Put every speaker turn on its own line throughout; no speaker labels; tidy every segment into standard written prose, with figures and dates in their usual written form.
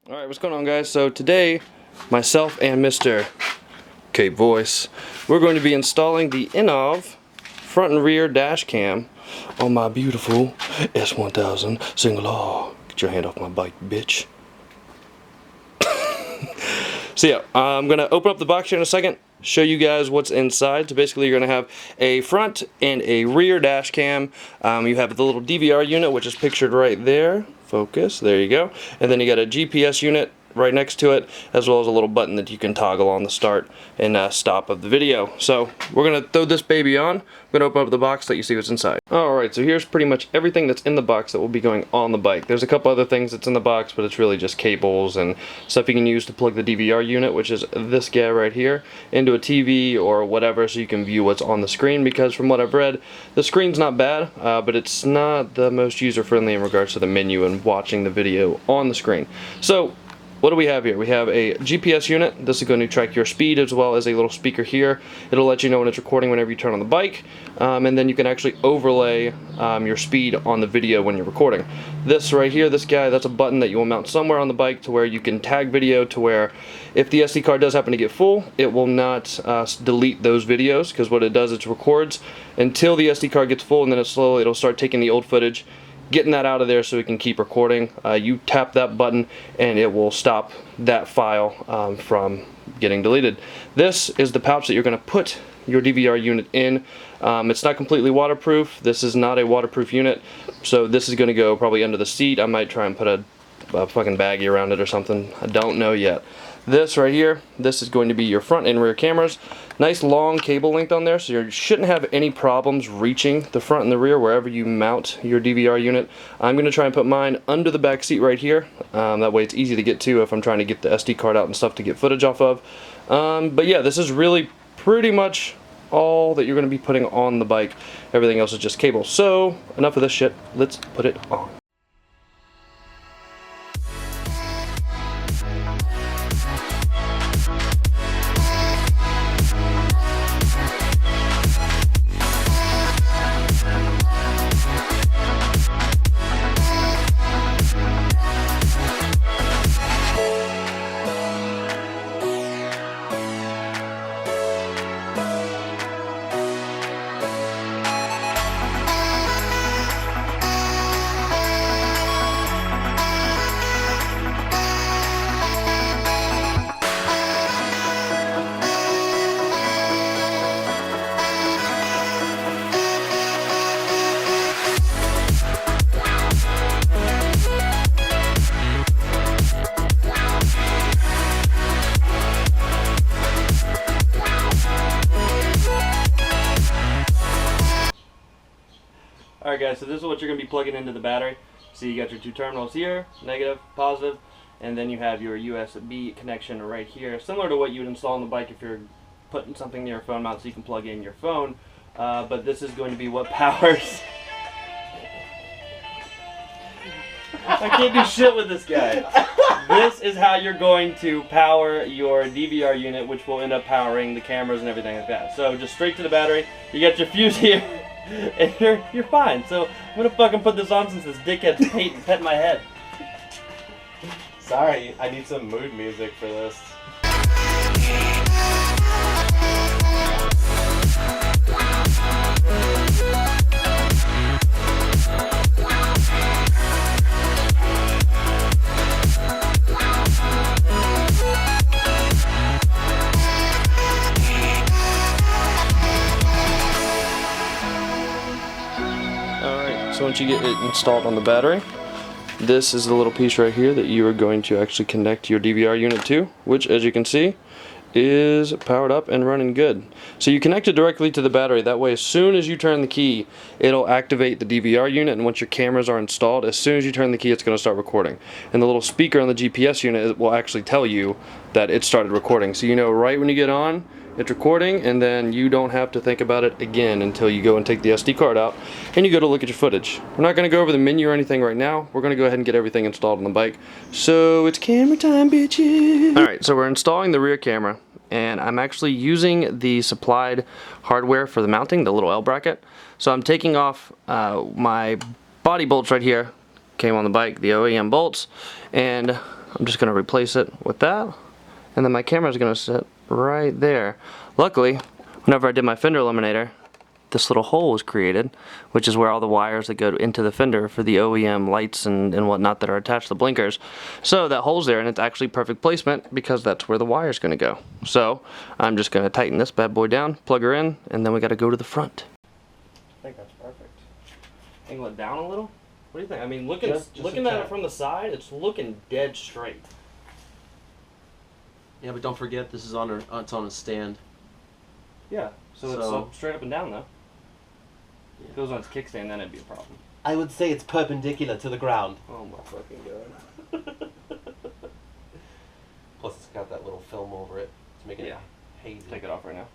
Alright, what's going on, guys? So today, myself and Mr. K Voice, we're going to be installing the Innovv front and rear dash cam on my beautiful S1000 single law. Get your hand off my bike, bitch. So yeah, I'm going to open up the box here in a second, show you guys what's inside. So basically you're going to have a front and a rear dash cam. You have the little DVR unit, which is pictured right there. Focus, there you go. And then you got a GPS unit right next to it, as well as a little button that you can toggle on the start and stop of the video. So we're gonna throw this baby on. I'm gonna open up the box, let you see what's inside. Alright, so here's pretty much everything that's in the box that will be going on the bike. There's a couple other things that's in the box, but it's really just cables and stuff you can use to plug the DVR unit, which is this guy right here, into a TV or whatever, so you can view what's on the screen, because from what I've read, the screen's not bad, but it's not the most user-friendly in regards to the menu and watching the video on the screen. So what do we have here? We have a GPS unit. This is going to track your speed, as well as a little speaker here. It'll let you know when it's recording whenever you turn on the bike, and then you can actually overlay your speed on the video when you're recording. This right here, this guy, that's a button that you will mount somewhere on the bike to where you can tag video, to where if the SD card does happen to get full, it will not delete those videos, because what it does, it records until the SD card gets full, and then it'll start taking the old footage, getting that out of there so we can keep recording. You tap that button and it will stop that file from getting deleted. This is the pouch that you're going to put your DVR unit in. It's not completely waterproof. This is not a waterproof unit, so this is going to go probably under the seat. I might try and put a fucking baggie around it or something. I don't know yet. This right here, this is going to be your front and rear cameras. Nice long cable length on there, so you shouldn't have any problems reaching the front and the rear wherever you mount your DVR unit. I'm going to try and put mine under the back seat right here. That way it's easy to get to if I'm trying to get the SD card out and stuff to get footage off of. But yeah, this is really pretty much all that you're going to be putting on the bike. Everything else is just cable. So enough of this shit, let's put it on. Alright guys, so this is what you're going to be plugging into the battery. So you got your two terminals here, negative, positive, and then you have your USB connection right here, similar to what you would install on the bike if you're putting something near your phone mount so you can plug in your phone. But this is going to be what powers... I can't do shit with this guy. This is how you're going to power your DVR unit, which will end up powering the cameras and everything like that. So just straight to the battery, you got your fuse here, and you're fine. So I'm gonna fucking put this on since this dickhead's petting my head.
Sorry, I need some mood music for this.
So once you get it installed on the battery, this is the little piece right here that you are going to actually connect your DVR unit to, which, as you can see, is powered up and running good. So you connect it directly to the battery. That way, as soon as you turn the key, it'll activate the DVR unit, and once your cameras are installed, as soon as you turn the key, it's going to start recording. And the little speaker on the GPS unit will actually tell you that it started recording. So you know right when you get on, it's recording, and then you don't have to think about it again until you go and take the SD card out and you go to look at your footage. We're not going to go over the menu or anything right now. We're going to go ahead and get everything installed on the bike. So it's camera time, bitches. Alright, so we're installing the rear camera, and I'm actually using the supplied hardware for the mounting, the little L bracket. So I'm taking off my body bolts right here, came on the bike, the OEM bolts, and I'm just going to replace it with that, and then my camera is going to sit right there. Luckily, whenever I did my fender eliminator, this little hole was created, which is where all the wires that go into the fender for the OEM lights and whatnot that are attached to the blinkers. So that hole's there, and it's actually perfect placement because that's where the wire's going to go. So I'm just going to tighten this bad boy down, plug her in, and then we got to go to the front.
I think that's perfect.
Angle it down a little? What do you think? I mean, looking at it from the side, it's looking dead straight.
Yeah, but don't forget this is on it's on a stand.
Yeah, so it's up, straight up and down though. If it was on its kickstand, then it'd be a problem.
I would say it's perpendicular to the ground.
Oh my fucking god.
Plus it's got that little film over it to make it hazy.
Take it off right now.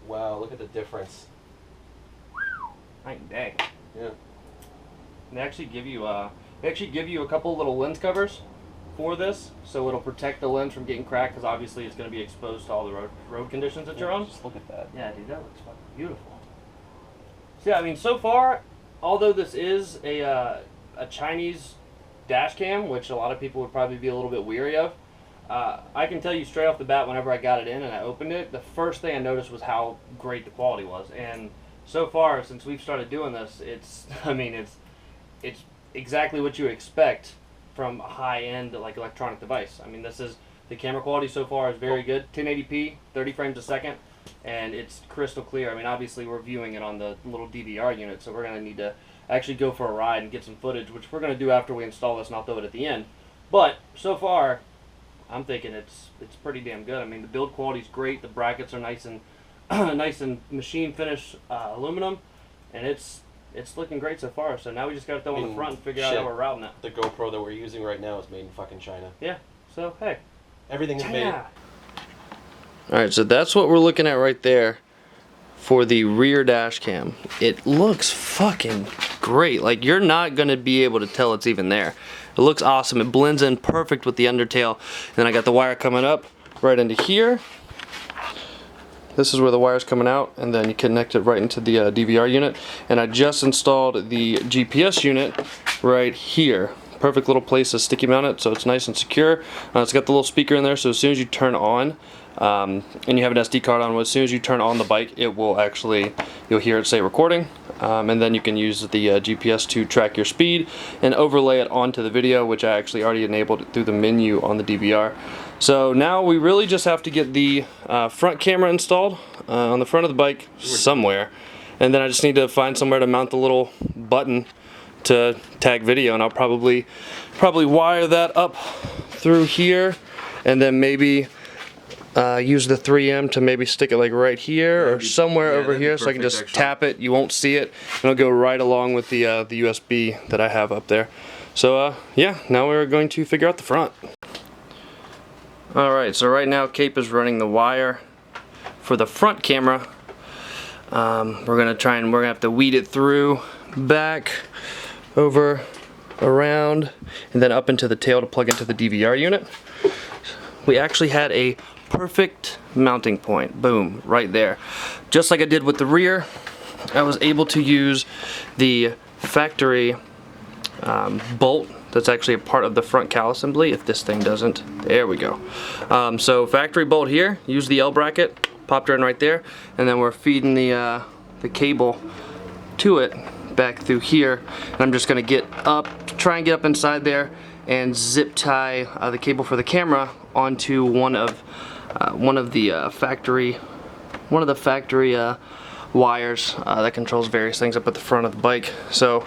Wow, look at the difference.
Dang.
Yeah.
They actually give you a couple little lens covers for this, so it'll protect the lens from getting cracked, because obviously it's going to be exposed to all the road conditions that you're on.
Just look at that.
Yeah, dude, that looks fucking beautiful. So yeah, I mean, so far, although this is a Chinese dash cam, which a lot of people would probably be a little bit weary of, I can tell you straight off the bat, whenever I got it in and I opened it, the first thing I noticed was how great the quality was. And so far, since we've started doing this, it's exactly what you expect from a high-end like electronic device. I mean, the camera quality so far is very good. 1080p, 30 frames a second, and it's crystal clear. I mean, obviously we're viewing it on the little DVR unit, so we're going to need to actually go for a ride and get some footage, which we're going to do after we install this, and I'll throw it at the end. But so far, I'm thinking it's pretty damn good. I mean, the build quality is great. The brackets are nice and nice and machine finish aluminum, and it's looking great so far. So now we just got to throw on the front and figure out how we're routing it.
The GoPro that we're using right now is made in fucking China.
Yeah. So hey,
everything is made.
All right, so that's what we're looking at right there for the rear dash cam. It looks fucking great. Like, you're not gonna be able to tell it's even there. It looks awesome. It blends in perfect with the undertail. Then I got the wire coming up right into here. This is where the wire's coming out, and then you connect it right into the DVR unit. And I just installed the GPS unit right here. Perfect little place to sticky mount it, so it's nice and secure. It's got the little speaker in there, so as soon as you turn on, and you have an SD card on, as soon as you turn on the bike, it will actually, you'll hear it say recording, and then you can use the GPS to track your speed and overlay it onto the video, which I actually already enabled through the menu on the DVR. So now we really just have to get the front camera installed on the front of the bike somewhere, and then I just need to find somewhere to mount the little button to tag video, and I'll probably wire that up through here, and then maybe use the 3M to maybe stick it like right here or somewhere over here, so I can just tap it. You won't see it, and it'll go right along with the USB that I have up there. So yeah, now we're going to figure out the front. Alright, so right now Cape is running the wire for the front camera. We're gonna have to weed it through, back, over, around, and then up into the tail to plug into the DVR unit. We actually had a perfect mounting point, boom, right there. Just like I did with the rear, I was able to use the factory bolt that's actually a part of the front cowl assembly. If this thing doesn't, there we go. So factory bolt here, use the L bracket, popped her in right there, and then we're feeding the cable to it back through here, and I'm just gonna try and get up inside there and zip tie the cable for the camera onto one of the factory wires that controls various things up at the front of the bike. So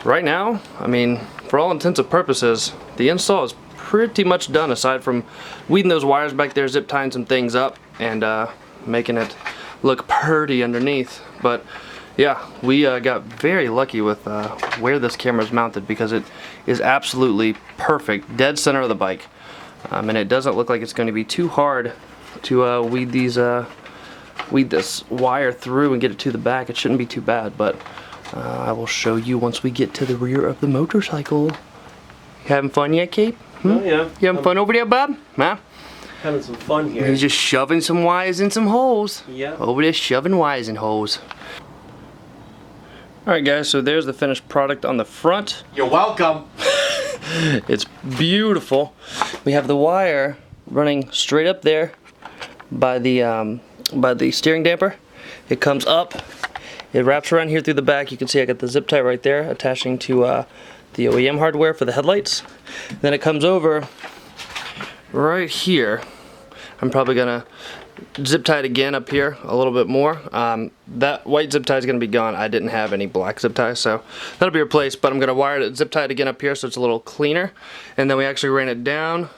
right now, I mean, for all intents and purposes, the install is pretty much done, aside from weeding those wires back there, zip tying some things up, and making it look pretty underneath. But yeah, we got very lucky with where this camera is mounted, because it is absolutely perfect, dead center of the bike, and it doesn't look like it's going to be too hard to weed this wire through and get it to the back. It shouldn't be too bad, but I will show you once we get to the rear of the motorcycle. You having fun yet, Cape?
Oh yeah.
You having fun over there, Bob? Huh?
Having some fun here.
He's just shoving some wires in some holes.
Yep.
Over there shoving wires in holes. Alright guys, so there's the finished product on the front.
You're welcome.
It's beautiful. We have the wire running straight up there by the steering damper. It comes up, it wraps around here through the back. You can see I got the zip tie right there attaching to the OEM hardware for the headlights. Then it comes over right here. I'm probably gonna zip tie it again up here a little bit more. That white zip tie is gonna be gone. I didn't have any black zip ties, so that'll be replaced, but I'm gonna wire it, zip tie it again up here so it's a little cleaner. And then we actually ran it down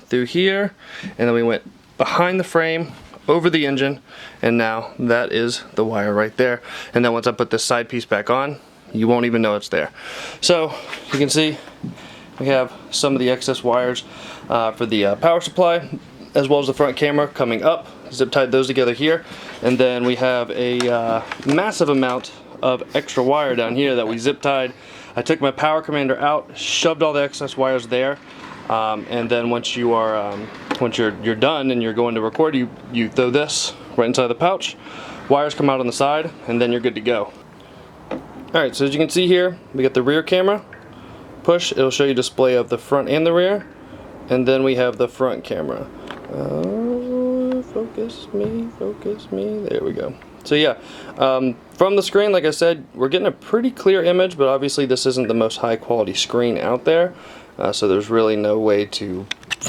through here, and then we went behind the frame, over the engine, and now that is the wire right there. And then once I put this side piece back on, you won't even know it's there. So you can see we have some of the excess wires for the power supply, as well as the front camera coming up. Zip tied those together here, and then we have a massive amount of extra wire down here that we zip tied. I took my power commander out, shoved all the excess wires there, and then once you are once you're done and you're going to record, you throw this right inside the pouch. Wires come out on the side, and then you're good to go. Alright, so as you can see here, we got the rear camera. Push, it'll show you display of the front and the rear, and then we have the front camera. Focus me, there we go. So yeah, from the screen, like I said, we're getting a pretty clear image, but obviously this isn't the most high quality screen out there, so there's really no way to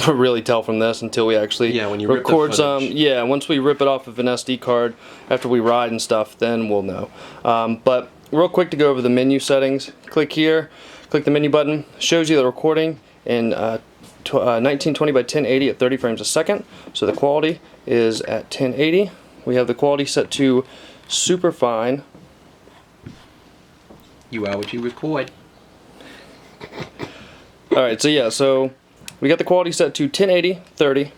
really tell from this until we actually
when you
record
rip the
some.
footage.
Yeah, once we rip it off of an SD card after we ride and stuff, then we'll know. But real quick to go over the menu settings, click here, click the menu button, shows you the recording in 1920 by 1080 at 30 frames a second, so the quality is at 1080. We have the quality set to super fine.
You are what you record.
Alright, so yeah, so we got the quality set to 1080, 30.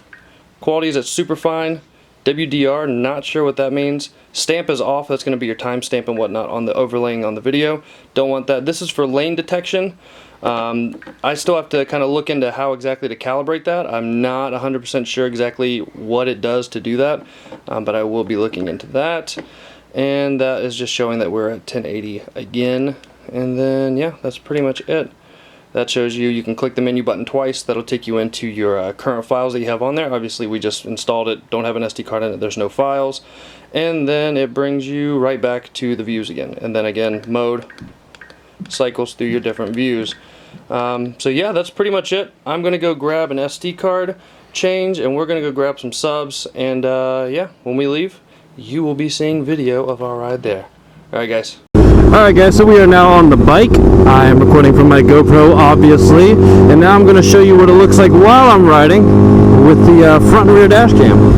Quality is at super fine. WDR, not sure what that means. Stamp is off, that's going to be your timestamp and whatnot on the overlaying on the video. Don't want that. This is for lane detection. I still have to kind of look into how exactly to calibrate that. I'm not 100% sure exactly what it does to do that, but I will be looking into that. And that is just showing that we're at 1080 again. And then, yeah, that's pretty much it. That shows you can click the menu button twice. That'll take you into your current files that you have on there. Obviously, we just installed it, don't have an SD card in it, there's no files. And then it brings you right back to the views again. And then again, mode cycles through your different views. So yeah, that's pretty much it. I'm going to go grab an SD card, change, and we're going to go grab some subs. And yeah, when we leave, you will be seeing video of our ride there. Alright guys. Alright guys, so we are now on the bike. I am recording from my GoPro, obviously, and now I'm going to show you what it looks like while I'm riding with the front and rear dash cam.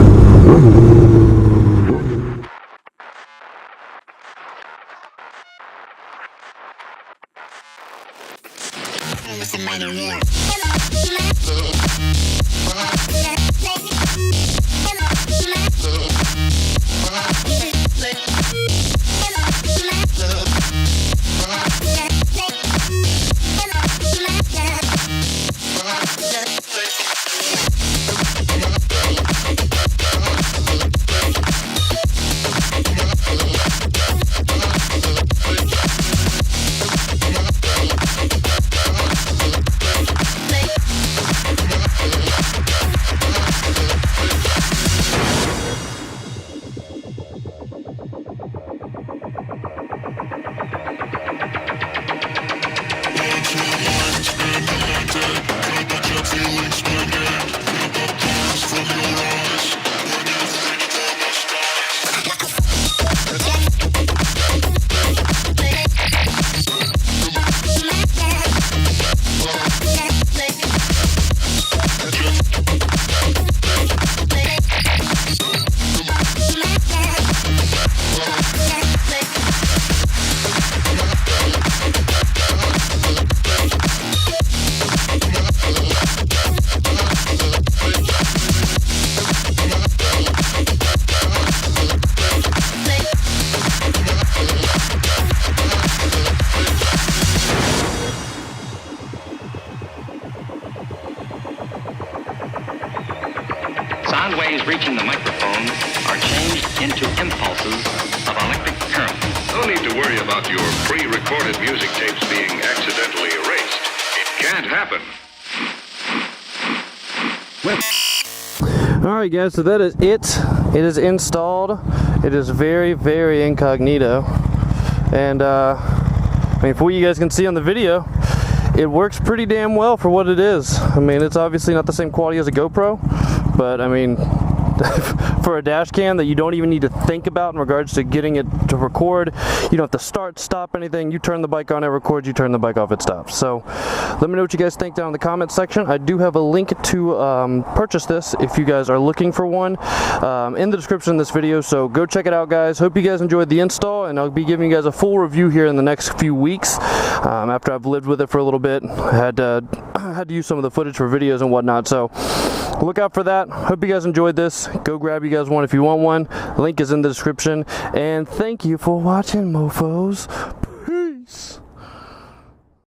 about your pre-recorded music tapes being accidentally erased. It can't happen.
Alright guys, so that is it. It is installed. It is very, very incognito. And I mean, for what you guys can see on the video, it works pretty damn well for what it is. I mean, it's obviously not the same quality as a GoPro, but I mean, for a dash cam that you don't even need to think about in regards to getting it to record, you don't have to start, stop anything. You turn the bike on, it records. You turn the bike off, it stops. So let me know what you guys think down in the comment section. I do have a link to purchase this if you guys are looking for one in the description of this video, so go check it out guys. Hope you guys enjoyed the install, and I'll be giving you guys a full review here in the next few weeks after I've lived with it for a little bit. I had to use some of the footage for videos and whatnot, so look out for that. Hope you guys enjoyed this. Go grab you guys one if you want one. Link is in the description. And thank you for watching, mofos.